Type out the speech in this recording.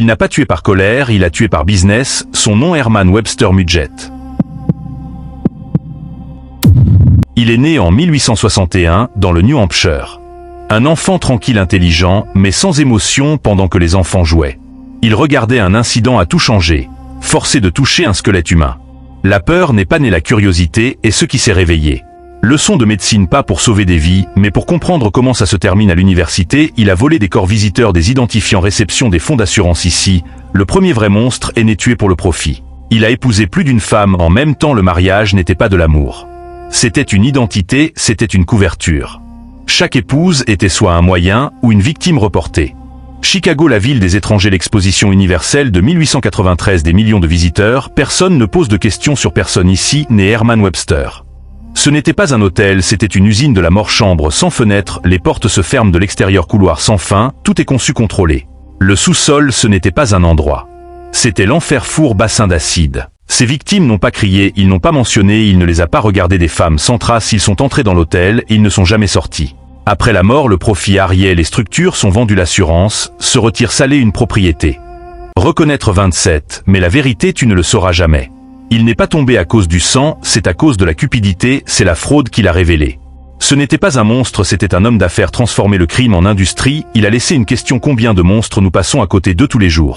Il n'a pas tué par colère, il a tué par business, son nom Herman Webster Mudgett. Il est né en 1861 dans le New Hampshire. Un enfant tranquille intelligent, mais sans émotion pendant que les enfants jouaient. Il regardait un incident à tout changer, forcé de toucher un squelette humain. La peur n'est pas née la curiosité et ce qui s'est réveillé. Leçon de médecine pas pour sauver des vies, mais pour comprendre comment ça se termine à l'université, il a volé des corps visiteurs des identifiants réception des fonds d'assurance ici. Le premier vrai monstre est né tué pour le profit. Il a épousé plus d'une femme, en même temps le mariage n'était pas de l'amour. C'était une identité, c'était une couverture. Chaque épouse était soit un moyen ou une victime reportée. Chicago, la ville des étrangers, l'exposition universelle de 1893 des millions de visiteurs, personne ne pose de questions sur personne ici, né Herman Webster. Ce n'était pas un hôtel, c'était une usine de la mort, chambre sans fenêtre, les portes se ferment de l'extérieur, couloir sans fin, tout est conçu contrôlé. Le sous-sol, ce n'était pas un endroit. C'était l'enfer, four, bassin d'acide. Ces victimes n'ont pas crié, ils n'ont pas mentionné, il ne les a pas regardées, des femmes sans trace, ils sont entrés dans l'hôtel et ils ne sont jamais sortis. Après la mort, le profit arrière, les structures sont vendues, l'assurance, se retire salée une propriété. Reconnaître 27, mais la vérité tu ne le sauras jamais. Il n'est pas tombé à cause du sang, c'est à cause de la cupidité, c'est la fraude qui l'a révélé. Ce n'était pas un monstre, c'était un homme d'affaires, transformé le crime en industrie, il a laissé une question: combien de monstres nous passons à côté d'eux tous les jours?